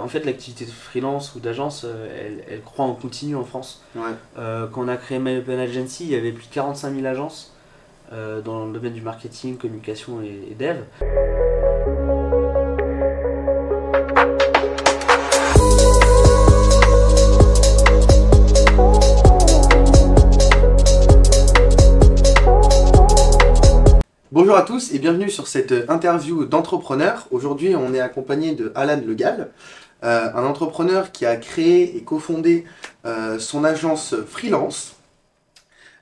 fait, l'activité de freelance ou d'agence, elle croît en continu en France. Ouais. Quand on a créé My Open Agency, il y avait plus de 45 000 agences dans le domaine du marketing, communication et dev. Bonjour à tous et bienvenue sur cette interview d'entrepreneur. Aujourd'hui, on est accompagné de Alan Le Gall, un entrepreneur qui a créé et cofondé son agence freelance.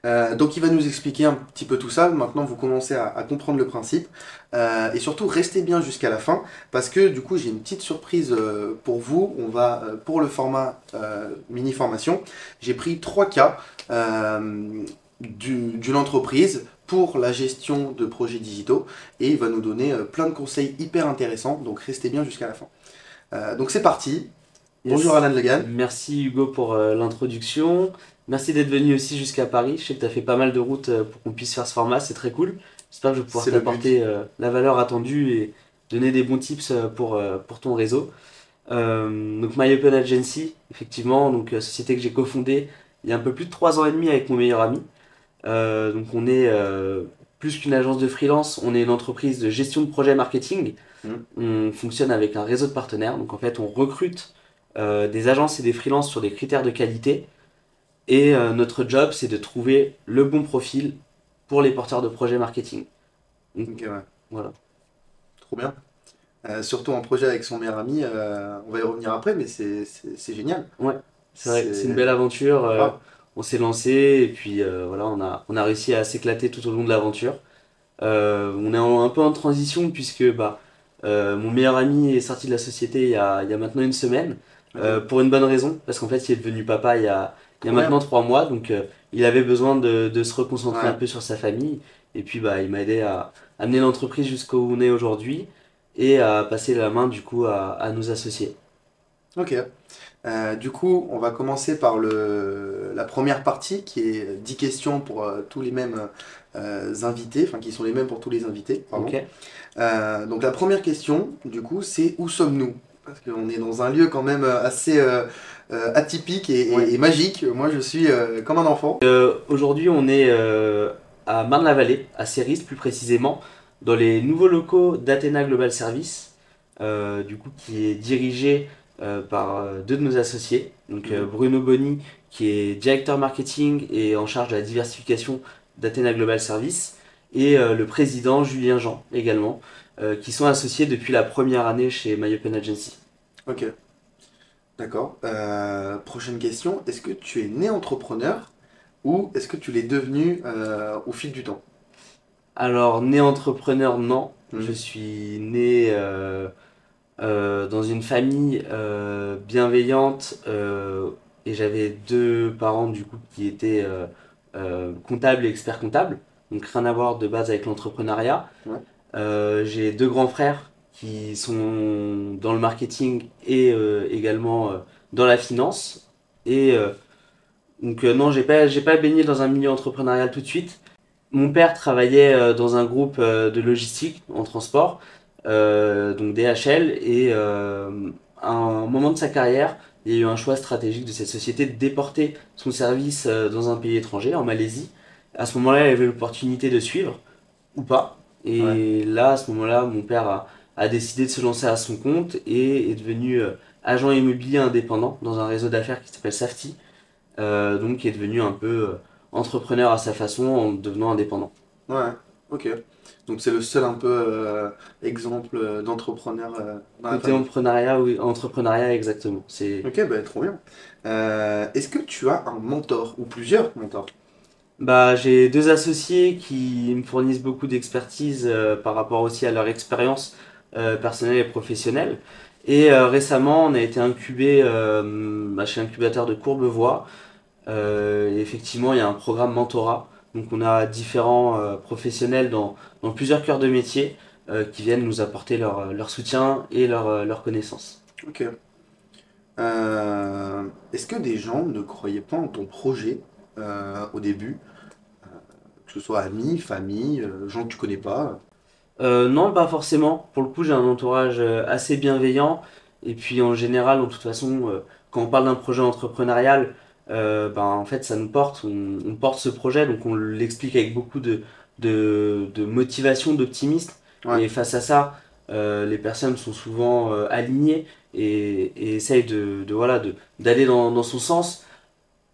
Donc il va nous expliquer un petit peu tout ça. Maintenant, vous commencez à comprendre le principe. Et surtout, restez bien jusqu'à la fin parce que du coup, j'ai une petite surprise pour vous. On va, pour le format mini formation, j'ai pris 3 cas d'une entreprise pour la gestion de projets digitaux et il va nous donner plein de conseils hyper intéressants, donc restez bien jusqu'à la fin. Donc c'est parti. Yes. Bonjour Alan Le Gall. Merci Hugo pour l'introduction. Merci d'être venu aussi jusqu'à Paris. Je sais que tu as fait pas mal de routes pour qu'on puisse faire ce format, c'est très cool. J'espère que je vais pouvoir C'est le but. t'apporter la valeur attendue et donner des bons tips pour ton réseau. Donc My Open Agency, effectivement, donc société que j'ai cofondée il y a un peu plus de 3 ans et demi avec mon meilleur ami. Donc on est plus qu'une agence de freelance, on est une entreprise de gestion de projet marketing. On fonctionne avec un réseau de partenaires. Donc en fait on recrute des agences et des freelances sur des critères de qualité. Et notre job c'est de trouver le bon profil pour les porteurs de projets marketing. Donc, Ok, ouais. voilà. Trop bien. Surtout en projet avec son meilleur ami, on va y revenir après, mais c'est génial. Ouais, c'est vrai, c'est une belle aventure. Ah, On s'est lancé et puis voilà, on a réussi à s'éclater tout au long de l'aventure. On est un peu en transition puisque mon meilleur ami est sorti de la société il y a maintenant une semaine pour une bonne raison, parce qu'en fait il est devenu papa il y a Trop maintenant bien. 3 mois, donc il avait besoin de se reconcentrer un Ouais. peu sur sa famille et puis il m'a aidé à amener l'entreprise jusqu'où on est aujourd'hui et à passer la main du coup à nos associés. Ok. Du coup, on va commencer par la première partie qui est 10 questions pour tous les mêmes invités, enfin qui sont les mêmes pour tous les invités, pardon. Ok. Donc la première question, du coup, c'est où sommes-nous? Parce qu'on est dans un lieu quand même assez atypique Ouais. et magique. Moi, je suis comme un enfant. Aujourd'hui, on est à Marne-la-Vallée, à Céris plus précisément, dans les nouveaux locaux d'Athena Global Service, du coup, qui est dirigé par 2 de nos associés. Donc Bruno Boni, qui est directeur marketing et en charge de la diversification d'Athena Global Service, et le président Julien Jean également, qui sont associés depuis la première année chez My Open Agency. Ok, d'accord. Prochaine question, est-ce que tu es né entrepreneur ou est-ce que tu l'es devenu au fil du temps? Alors, né entrepreneur, non. Je Mhm. suis né dans une famille bienveillante et j'avais 2 parents du coup qui étaient comptables et experts comptables, donc rien à voir de base avec l'entrepreneuriat. Ouais. J'ai 2 grands frères qui sont dans le marketing et également dans la finance. Et non, j'ai pas baigné dans un milieu entrepreneurial tout de suite. Mon père travaillait dans un groupe de logistique en transport, donc DHL, et à un moment de sa carrière, il y a eu un choix stratégique de cette société de déporter son service dans un pays étranger, en Malaisie. À ce moment-là, il avait l'opportunité de suivre ou pas. Ouais. Et là, à ce moment-là, mon père a décidé de se lancer à son compte et est devenu agent immobilier indépendant dans un réseau d'affaires qui s'appelle Safety, donc qui est devenu un peu entrepreneur à sa façon en devenant indépendant. Ouais, ok. Donc c'est le seul un peu exemple d'entrepreneur dans la Côté famille. entrepreneuriat, oui, entrepreneuriat exactement. C'est, Ok, bah trop bien. Est-ce que tu as un mentor ou plusieurs mentors? j'ai 2 associés qui me fournissent beaucoup d'expertise par rapport aussi à leur expérience personnelle et professionnelle. Et récemment, on a été incubé chez l'incubateur de Courbevoie. Et effectivement, il y a un programme mentorat. Donc, on a différents professionnels dans plusieurs cœurs de métier qui viennent nous apporter leur soutien et leur connaissance. Ok. Est-ce que des gens ne croyaient pas en ton projet au début? Que ce soit amis, famille, gens que tu connais pas? Non, pas forcément. Pour le coup, j'ai un entourage assez bienveillant Et puis en général, de toute façon, quand on parle d'un projet entrepreneurial, en fait, ça nous porte, on porte ce projet, donc on l'explique avec beaucoup de motivation, d'optimisme. Ouais, Et face à ça, les personnes sont souvent alignées et essayent voilà, d'aller dans son sens.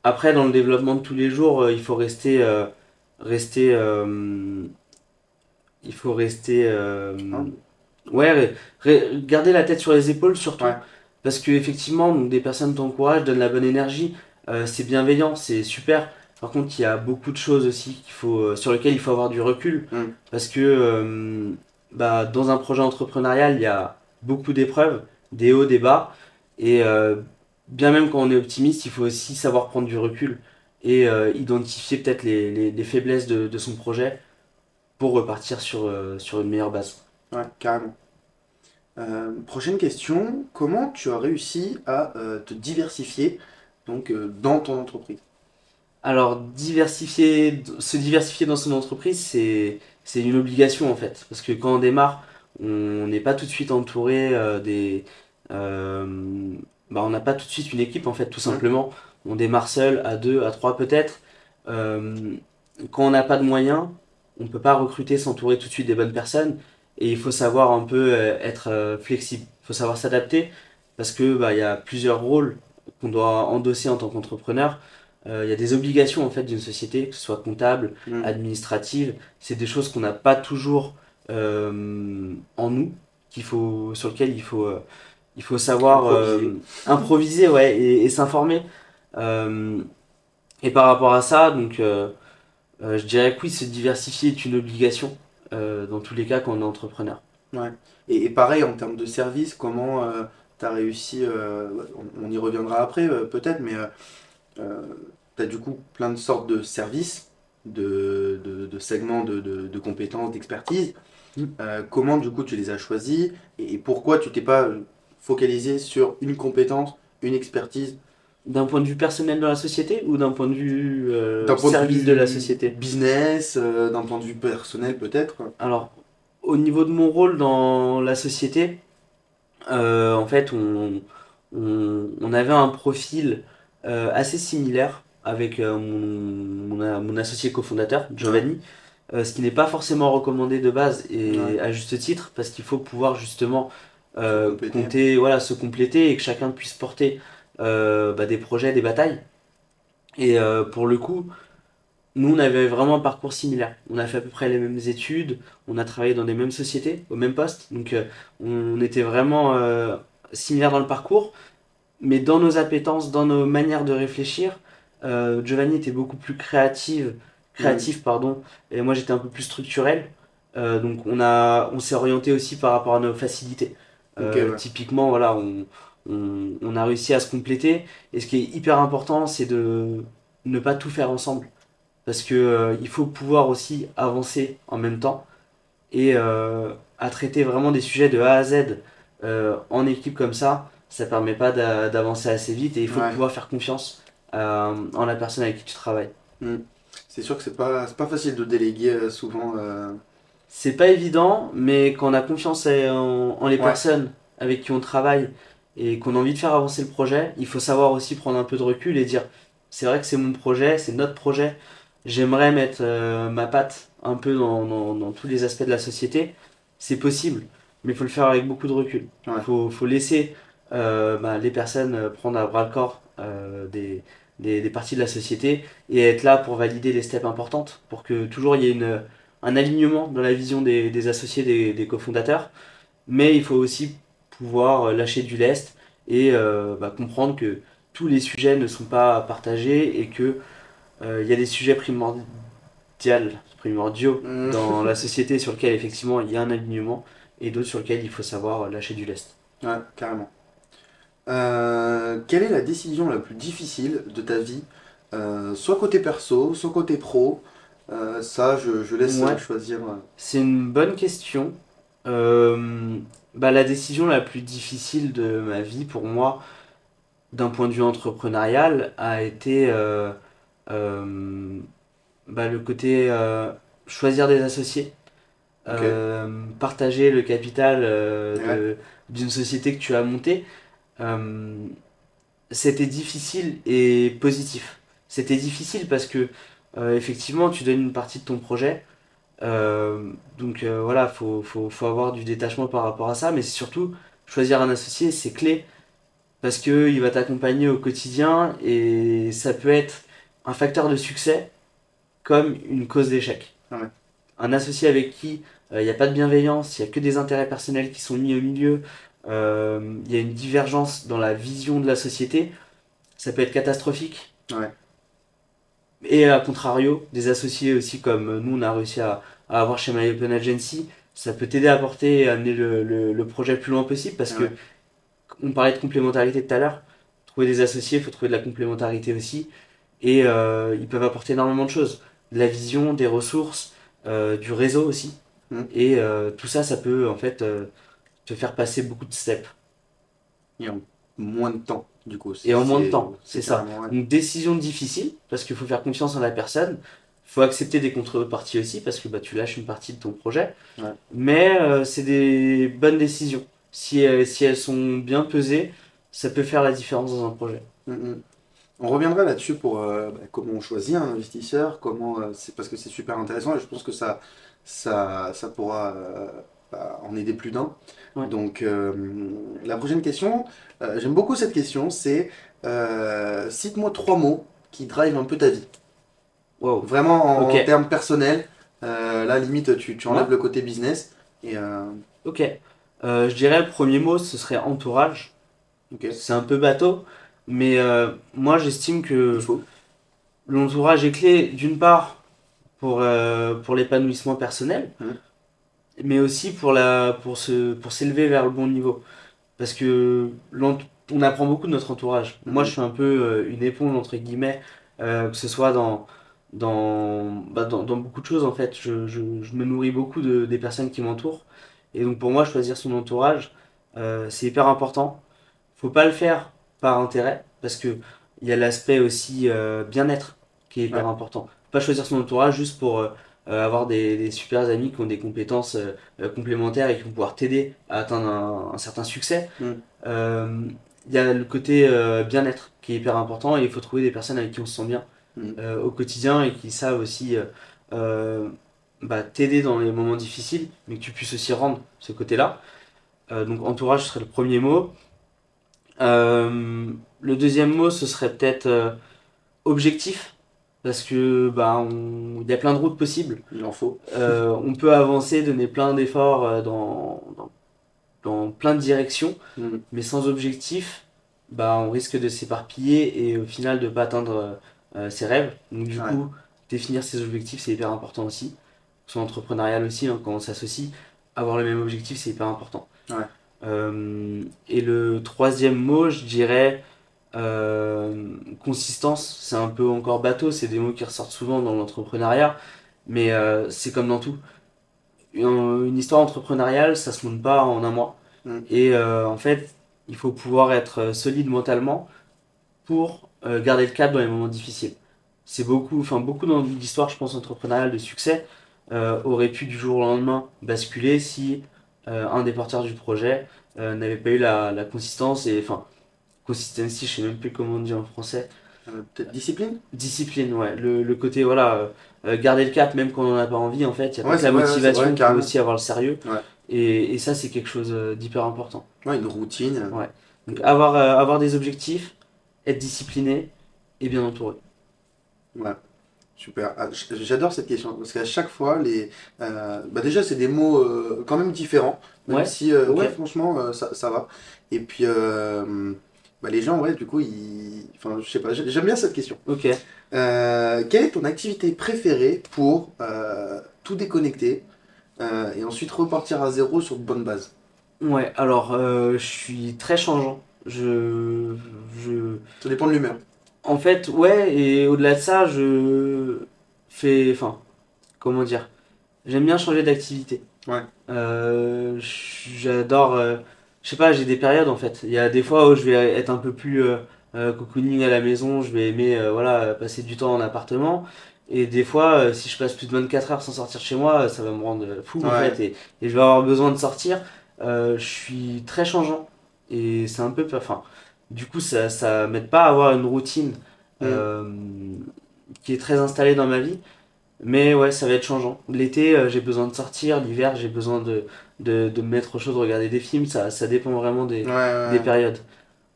Après, dans le développement de tous les jours, rester, il faut rester, hein, ouais, garder la tête sur les épaules surtout, ouais, parce que effectivement, donc, des personnes t'encouragent, donnent la bonne énergie, c'est bienveillant, c'est super. Par contre, il y a beaucoup de choses aussi sur lesquelles il faut avoir du recul, mm, parce que dans un projet entrepreneurial, il y a beaucoup d'épreuves, des hauts, des bas, et bien même quand on est optimiste, il faut aussi savoir prendre du recul et identifier peut-être les faiblesses de son projet pour repartir sur une meilleure base. ouais, carrément. Prochaine question, comment tu as réussi à te diversifier donc, dans ton entreprise? Alors, se diversifier dans son entreprise, c'est une obligation en fait. Parce que quand on démarre, on n'est pas tout de suite entouré euh, on n'a pas tout de suite une équipe en fait, tout Hmm. simplement. On démarre seul, à deux, à trois peut-être. Euh, Quand on n'a pas de moyens, on ne peut pas recruter, s'entourer tout de suite des bonnes personnes. Et il faut savoir un peu être flexible. Il faut savoir s'adapter parce que il y a plusieurs rôles qu'on doit endosser en tant qu'entrepreneur. Il y a des obligations en fait d'une société, que ce soit comptable, Hmm. administrative. C'est des choses qu'on n'a pas toujours en nous, sur lesquelles il faut savoir Improviser. improviser, ouais, et s'informer. Euh, et par rapport à ça, je dirais que oui, se diversifier est une obligation dans tous les cas quand on est entrepreneur. Ouais. Et pareil, en termes de service, comment tu as réussi, on y reviendra après peut-être, mais tu as du coup plein de sortes de services, de segments de compétences, d'expertise. Comment du coup tu les as choisis et pourquoi tu t'es pas focalisé sur une compétence, une expertise, D'un point de vue personnel dans la société ou d'un point de vue d'un point de service de la vue société? business, d'un point de vue personnel peut-être. Alors, au niveau de mon rôle dans la société, en fait, on avait un profil assez similaire avec mon associé cofondateur, Ouais, Giovanni, ce qui n'est pas forcément recommandé de base ouais, et à juste titre, parce qu'il faut pouvoir justement se compléter. compter, voilà, se compléter et que chacun puisse porter des projets, des batailles. Et pour le coup, nous, on avait vraiment un parcours similaire. On a fait à peu près les mêmes études, on a travaillé dans des mêmes sociétés, au même poste. Donc, on était vraiment similaires dans le parcours, mais dans nos appétences, dans nos manières de réfléchir, Giovanni était beaucoup plus Hmm. créatif, pardon, et moi j'étais un peu plus structurel. Donc, on s'est orienté aussi par rapport à nos facilités. Ok, ouais. Typiquement, voilà, on a réussi à se compléter. Et ce qui est hyper important, c'est de ne pas tout faire ensemble parce que il faut pouvoir aussi avancer en même temps et à traiter vraiment des sujets de A à Z en équipe comme ça permet pas d'avancer assez vite et il faut Ouais. pouvoir faire confiance en la personne avec qui tu travailles. Hmm. C'est sûr que c'est pas facile de déléguer souvent. C'est pas évident, mais quand on a confiance en les Ouais. personnes avec qui on travaille et qu'on a envie de faire avancer le projet, il faut savoir aussi prendre un peu de recul et dire c'est vrai que c'est mon projet, c'est notre projet, j'aimerais mettre ma patte un peu dans tous les aspects de la société. C'est possible, mais il faut le faire avec beaucoup de recul. Ouais. Faut laisser les personnes prendre à bras le corps des parties de la société et être là pour valider les steps importantes pour que toujours il y ait un alignement dans la vision des associés, des cofondateurs, mais il faut aussi pouvoir lâcher du lest et comprendre que tous les sujets ne sont pas partagés et que il y a des sujets primordiaux Hmm. dans la société sur lesquels effectivement il y a un alignement et d'autres sur lesquels il faut savoir lâcher du lest. Ouais, carrément. Quelle est la décision la plus difficile de ta vie, soit côté perso, soit côté pro? Ça, je laisse Ouais, choisir. c'est une bonne question. La décision la plus difficile de ma vie pour moi, d'un point de vue entrepreneurial, a été euh, le côté choisir des associés. Ok. partager le capital Ouais. d'une société que tu as montée. Euh, C'était difficile et positif. C'était difficile parce que effectivement tu donnes une partie de ton projet. Voilà, faut avoir du détachement par rapport à ça, mais c'est surtout choisir un associé, c'est clé parce que il va t'accompagner au quotidien et ça peut être un facteur de succès comme une cause d'échec. Ouais. Un associé avec qui il n'y a pas de bienveillance, il n'y a que des intérêts personnels qui sont mis au milieu, il y a une divergence dans la vision de la société, ça peut être catastrophique. Ouais. Et à contrario, des associés aussi comme nous on a réussi à avoir chez My Open Agency, ça peut t'aider à porter et à amener le projet le plus loin possible parce que Ouais. on parlait de complémentarité tout à l'heure. Trouver des associés, il faut trouver de la complémentarité aussi. Et ils peuvent apporter énormément de choses. De la vision, des ressources, du réseau aussi. Mm. Et tout ça, ça peut en fait te faire passer beaucoup de steps. Et en moins de temps, du coup. Et en moins de temps, C'est c'est ça. carrément, ouais. Donc décision difficile, parce qu'il faut faire confiance en la personne. Il faut accepter des contreparties aussi, parce que bah, tu lâches une partie de ton projet. Ouais. Mais c'est des bonnes décisions. Si elles sont bien pesées, ça peut faire la différence dans un projet. Mm, mm. On reviendra là-dessus pour comment on choisit un investisseur, c'est parce que c'est super intéressant et je pense que ça pourra en aider plus d'un. Ouais. Donc la prochaine question, j'aime beaucoup cette question, c'est cite-moi trois mots qui drivent un peu ta vie. Wow. Vraiment Ok. en termes personnels, là limite tu Ouais. enlèves le côté business et Ok. Je dirais le premier mot, ce serait entourage. ok, C'est un peu bateau, mais moi j'estime il que faut. l'entourage est clé d'une part pour l'épanouissement personnel, Mm, mais aussi pour s'élever vers le bon niveau. Parce que on apprend beaucoup de notre entourage. Moi, je mm, suis un peu une éponge, entre guillemets, que ce soit dans beaucoup de choses, en fait. Je me nourris beaucoup des personnes qui m'entourent. Et donc, pour moi, choisir son entourage, c'est hyper important. Faut pas le faire par intérêt, parce que il y a l'aspect aussi bien-être qui est hyper ouais, important. Faut pas choisir son entourage juste pour avoir des super amis qui ont des compétences complémentaires et qui vont pouvoir t'aider à atteindre un certain succès. mm, Euh, Il y a le côté bien-être qui est hyper important et il faut trouver des personnes avec qui on se sent bien mm, au quotidien et qui savent aussi t'aider dans les moments difficiles, mais que tu puisses aussi rendre ce côté-là. Donc entourage serait le premier mot. Euh, le deuxième mot, ce serait peut-être objectif, parce que il y a plein de routes possibles. il en faut. On peut avancer, donner plein d'efforts dans plein de directions, Mm, mais sans objectif, on risque de s'éparpiller et au final de pas atteindre ses rêves. Donc du ouais, coup, définir ses objectifs, c'est hyper important aussi. Son entrepreneurial aussi, hein, quand on s'associe, avoir le même objectif, c'est hyper important. ouais. Et le troisième mot, je dirais consistance. C'est un peu encore bateau, c'est des mots qui ressortent souvent dans l'entrepreneuriat, mais c'est comme dans tout. Une histoire entrepreneuriale, ça se monte pas en un mois. Mm, Et en fait, il faut pouvoir être solide mentalement pour garder le cap dans les moments difficiles. C'est beaucoup, enfin beaucoup dans l'histoire, je pense, entrepreneuriale de succès aurait pu du jour au lendemain basculer si un des porteurs du projet n'avait pas eu la consistance et enfin consistency, je sais même plus comment on dit en français. peut-être discipline? Discipline, ouais. Le côté voilà, garder le cap même quand on n'en a pas envie en fait. Il y a pas Ouais, que la c'est vrai, motivation, il faut carrément. aussi avoir le sérieux. Ouais, Et ça c'est quelque chose d'hyper important. ouais, une routine. Ouais. Donc Que- avoir des objectifs, être discipliné et bien entouré. Ouais, super. Ah, j'adore cette question parce qu'à chaque fois, déjà, c'est des mots quand même différents, même Ouais, si, ok, ouais, franchement, ça va. Et puis, les gens, ouais, du coup, enfin, je sais pas, j'aime bien cette question. ok. Quelle est ton activité préférée pour tout déconnecter et ensuite repartir à zéro sur de bonnes bases? Ouais, alors je suis très changeant. Je... Ça dépend de l'humeur. En fait, ouais, et au-delà de ça, je fais... Enfin, comment dire? J'aime bien changer d'activité. Ouais, J'adore... je sais pas, j'ai des périodes en fait. Il y a des fois où je vais être un peu plus cocooning à la maison, je vais aimer voilà, passer du temps en appartement. Et des fois, si je passe plus de 24 heures sans sortir de chez moi, ça va me rendre fou en Ouais. fait. Et je vais avoir besoin de sortir. Je suis très changeant. Et c'est un peu. Enfin, du coup, ça m'aide pas à avoir une routine Mm. euh, qui est très installée dans ma vie. Mais ouais, ça va être changeant. L'été, j'ai besoin de sortir. L'hiver, j'ai besoin de me mettre au chaud, de regarder des films. Ça dépend vraiment Ouais, des ouais. périodes.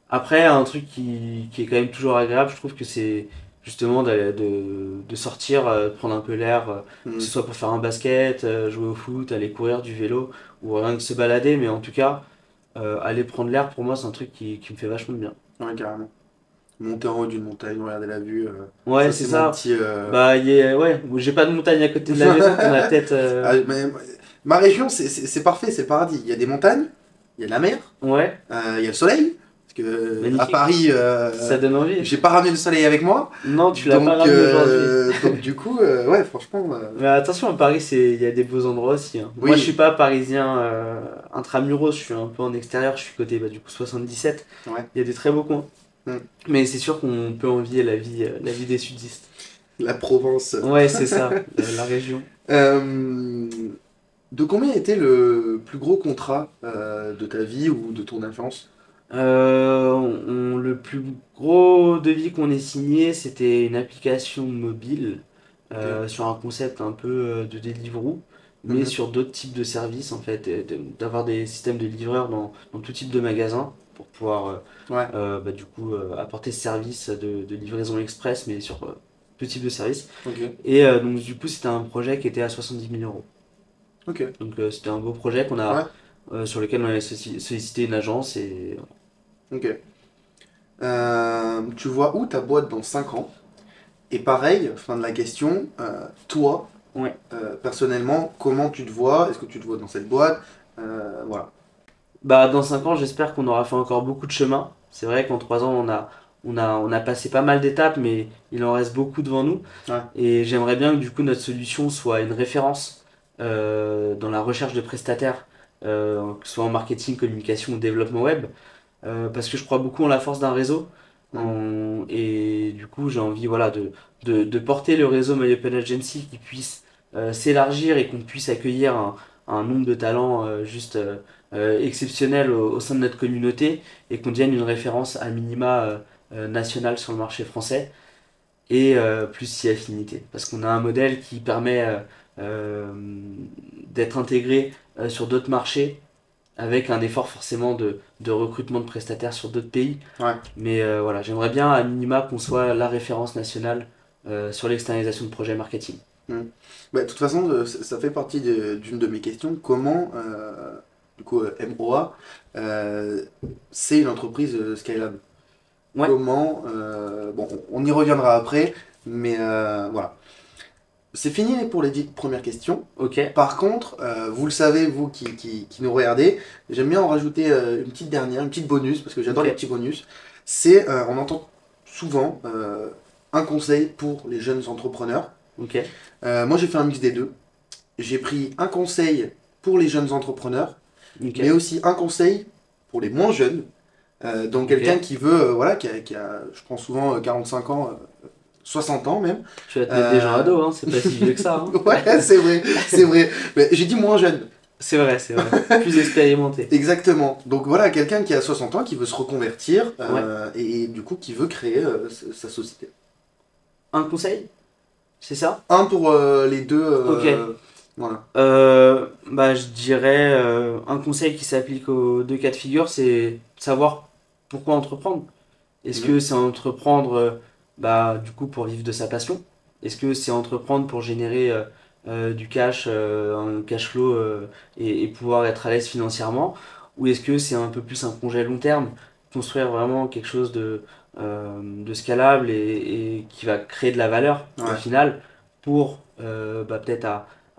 Après, un truc qui est quand même toujours agréable, je trouve que c'est justement de sortir, de prendre un peu l'air, que ce Mm. soit pour faire un basket, jouer au foot, aller courir, du vélo, ou rien que se balader, mais en tout cas, aller prendre l'air, pour moi, c'est un truc qui me fait vachement de bien. Ouais, carrément. Monter en haut d'une montagne, regarder la vue, Ouais, ça c'est c'est mon ça. petit... Bah, ouais, j'ai pas de montagne à côté de la maison, t'en as peut-être. Ah, ma région, c'est parfait, c'est le paradis. Il y a des montagnes, il y a de la mer, Ouais, il y a le soleil. Parce que à magnifique. Paris, Ça donne envie. j'ai pas ramené le soleil avec moi. Non, tu l'as pas ramené aujourd'hui. Donc du coup, ouais, franchement, Mais attention, à Paris, il y a des beaux endroits aussi, hein. Moi, je suis oui, pas parisien intramuros, je suis un peu en extérieur, je suis côté du coup 77. ouais, Il y a des très beaux coins. mm, Mais c'est sûr qu'on peut envier la vie des sudistes. la Provence. Ouais, c'est ça, la région. Euh, de combien était le plus gros contrat de ta vie ou de ton agence? Le plus gros devis qu'on ait signé, c'était une application mobile Ok. sur un concept un peu de Deliveroo, mais Mhm. sur d'autres types de services en fait, d'avoir des systèmes de livreurs dans tout type de magasin pour pouvoir Ouais, du coup apporter ce service de livraison express, mais sur tout type de service. ok, Et donc du coup, c'était un projet qui était à 70 000 euros. ok, Donc c'était un beau projet ouais, sur lequel on avait sollicité une agence et ok. Tu vois où ta boîte dans 5 ans? Et pareil, fin de la question, toi, ouais. personnellement, comment tu te vois? Est-ce que tu te vois dans cette boîte? Voilà. Bah, dans 5 ans, j'espère qu'on aura fait encore beaucoup de chemin. C'est vrai qu'en 3 ans, on a passé pas mal d'étapes, mais il en reste beaucoup devant nous. Ouais, Et j'aimerais bien que du coup notre solution soit une référence dans la recherche de prestataires, que ce soit en marketing, communication ou développement web. Parce que je crois beaucoup en la force d'un réseau. mm, Et du coup, j'ai envie voilà, de porter le réseau My Open Agency qui puisse s'élargir et qu'on puisse accueillir un nombre de talents exceptionnel au sein de notre communauté et qu'on devienne une référence à minima nationale sur le marché français et plus si affinité. Parce qu'on a un modèle qui permet euh, d'être intégré sur d'autres marchés avec un effort forcément de recrutement de prestataires sur d'autres pays. ouais. Mais voilà, j'aimerais bien à minima qu'on soit la référence nationale sur l'externalisation de projets marketing. Mm. Bah, de toute façon, ça fait partie d'une de mes questions. Comment, du coup, MOA, euh, c'est une entreprise scalable? Ouais, Comment, bon, on y reviendra après, mais voilà. C'est fini pour les 10 premières questions. ok, Par contre, vous le savez, vous qui nous regardez, j'aime bien en rajouter une petite dernière, une petite bonus, parce que j'adore les ok, petits bonus. C'est, on entend souvent un conseil pour les jeunes entrepreneurs. ok, Moi, j'ai fait un mix des deux. J'ai pris un conseil pour les jeunes entrepreneurs, ok, mais aussi un conseil pour les moins jeunes. Donc quelqu'un ok. qui veut, voilà, qui a, je prends souvent 45 ans, 60 ans même. Tu vas te mettre des gens Euh, ados, hein, c'est pas si vieux que ça, hein. ouais, c'est vrai, c'est vrai. Mais j'ai dit moins jeune. C'est vrai, c'est vrai. Plus expérimenté. Exactement. Donc voilà, quelqu'un qui a 60 ans, qui veut se reconvertir Ouais. et du coup qui veut créer sa société. Un conseil? C'est ça? Un pour les deux, Ok. voilà. Bah, je dirais un conseil qui s'applique aux deux cas de figure, c'est savoir pourquoi entreprendre. Est-ce Mhm. que c'est entreprendre du coup pour vivre de sa passion? Est-ce que c'est entreprendre pour générer du cash, un cash flow et pouvoir être à l'aise financièrement? Ou est-ce que c'est un peu plus un projet long terme, construire vraiment quelque chose de scalable et qui va créer de la valeur au Ouais. final pour peut-être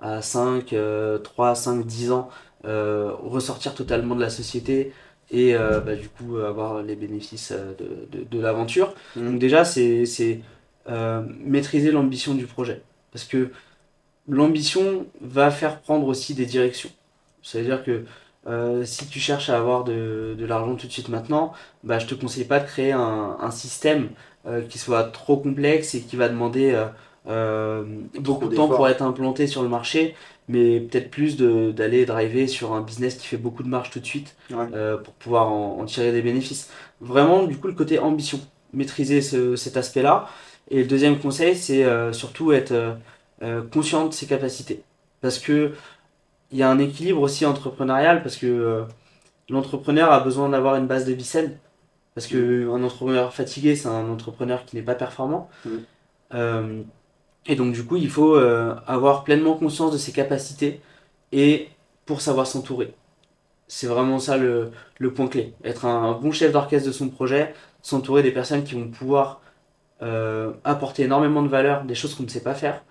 à 5 3 5 10 ans ressortir totalement de la société et du coup avoir les bénéfices de l'aventure. Donc Mhm. déjà, c'est maîtriser l'ambition du projet. Parce que l'ambition va faire prendre aussi des directions. C'est-à-dire que si tu cherches à avoir de l'argent tout de suite maintenant, bah, je te conseille pas de créer un système qui soit trop complexe et qui va demander beaucoup de temps pour être implanté sur le marché, mais peut-être plus d'aller driver sur un business qui fait beaucoup de marge tout de suite pour pouvoir en tirer des bénéfices. Vraiment, du coup, le côté ambition, maîtriser cet aspect-là. Et le deuxième conseil, c'est surtout être conscient de ses capacités. Parce que il y a un équilibre aussi entrepreneurial, parce que l'entrepreneur a besoin d'avoir une base de vie saine. Parce qu'un entrepreneur fatigué, c'est un entrepreneur qui n'est pas performant. Euh, et donc du coup, il faut avoir pleinement conscience de ses capacités et pour savoir s'entourer. C'est vraiment ça le point clé. Être un bon chef d'orchestre de son projet, s'entourer des personnes qui vont pouvoir apporter énormément de valeur, des choses qu'on ne sait pas faire,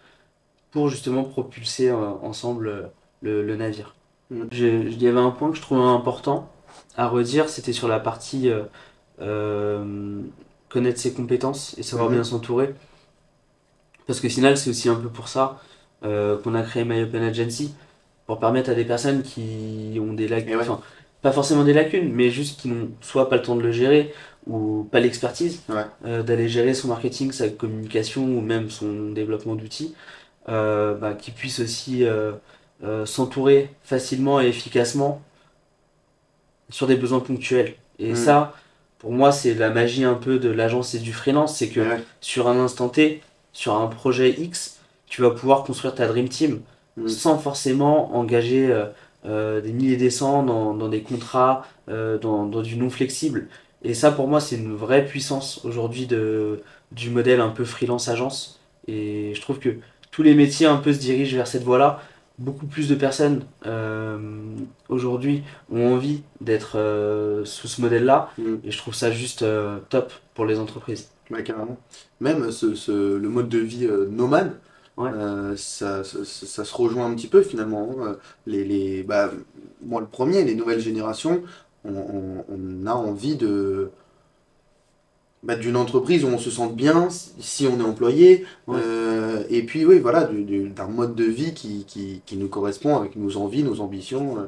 pour justement propulser ensemble le navire. Il y avait un point que je trouvais important à redire, c'était sur la partie connaître ses compétences et savoir bien s'entourer. Parce que final, c'est aussi un peu pour ça qu'on a créé My Open Agency, pour permettre à des personnes qui ont des lacunes, enfin, pas forcément des lacunes, mais juste qui n'ont soit pas le temps de le gérer, ou pas l'expertise, d'aller gérer son marketing, sa communication, ou même son développement d'outils, qui puissent aussi s'entourer facilement et efficacement sur des besoins ponctuels. Et ça, pour moi, c'est la magie un peu de l'agence et du freelance, c'est que sur un instant T, sur un projet X, tu vas pouvoir construire ta Dream Team sans forcément engager des milliers des cents dans des contrats, dans du non flexible. Et ça, pour moi, c'est une vraie puissance aujourd'hui du modèle un peu freelance-agence. Et je trouve que tous les métiers un peu se dirigent vers cette voie-là. Beaucoup plus de personnes aujourd'hui ont envie d'être sous ce modèle-là. Et je trouve ça juste top pour les entreprises. Ouais, carrément. Même le mode de vie nomade, ça se rejoint un petit peu finalement. Moi le premier, les nouvelles générations, on a envie d'une entreprise où on se sente bien si on est employé, et puis oui, voilà, d'un mode de vie qui nous correspond avec nos envies, nos ambitions.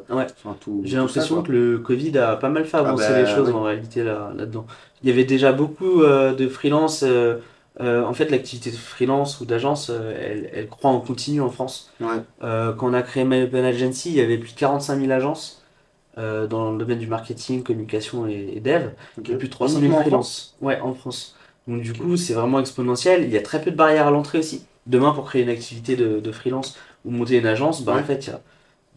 J'ai l'impression que le Covid a pas mal fait avancer les choses en réalité là-dedans. Il y avait déjà beaucoup de freelance. En fait, l'activité de freelance ou d'agence, elle croît en continu en France. Quand on a créé My Open Agency, il y avait plus de 45 000 agences dans le domaine du marketing, communication et dev. Et plus de 300 000 freelance en France. Donc du coup, c'est vraiment exponentiel. Il y a très peu de barrières à l'entrée aussi. Demain, pour créer une activité de freelance ou monter une agence, en fait, il y a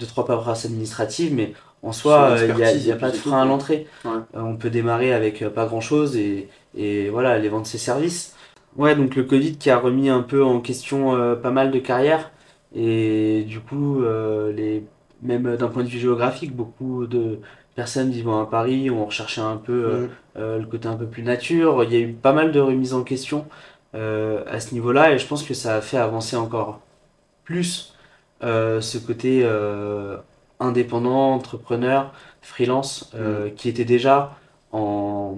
2-3 paperasses administratives, mais en soi, il n'y a pas de frein à l'entrée. On peut démarrer avec pas grand-chose et voilà, aller vendre ses services. Donc le Covid qui a remis un peu en question pas mal de carrières. Et du coup, même d'un point de vue géographique, beaucoup de personnes vivant à Paris ont recherché un peu le côté un peu plus nature. Il y a eu pas mal de remises en question à ce niveau-là et je pense que ça a fait avancer encore plus ce côté indépendant, entrepreneur, freelance, qui était déjà en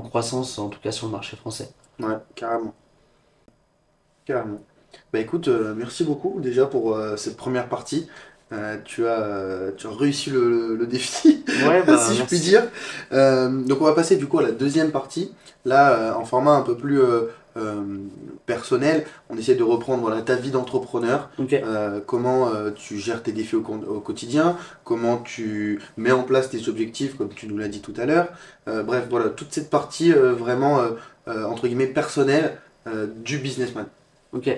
croissance, en tout cas sur le marché français. Ouais, carrément. Carrément. Bah écoute, merci beaucoup déjà pour cette première partie. Tu as réussi le défi, si je puis dire. Donc on va passer du coup à la deuxième partie. Là, en format un peu plus personnel, on essaie de reprendre ta vie d'entrepreneur. Comment tu gères tes défis au quotidien, comment tu mets en place tes objectifs, comme tu nous l'as dit tout à l'heure. Bref, voilà, toute cette partie vraiment, entre guillemets, personnelle du businessman. Ok.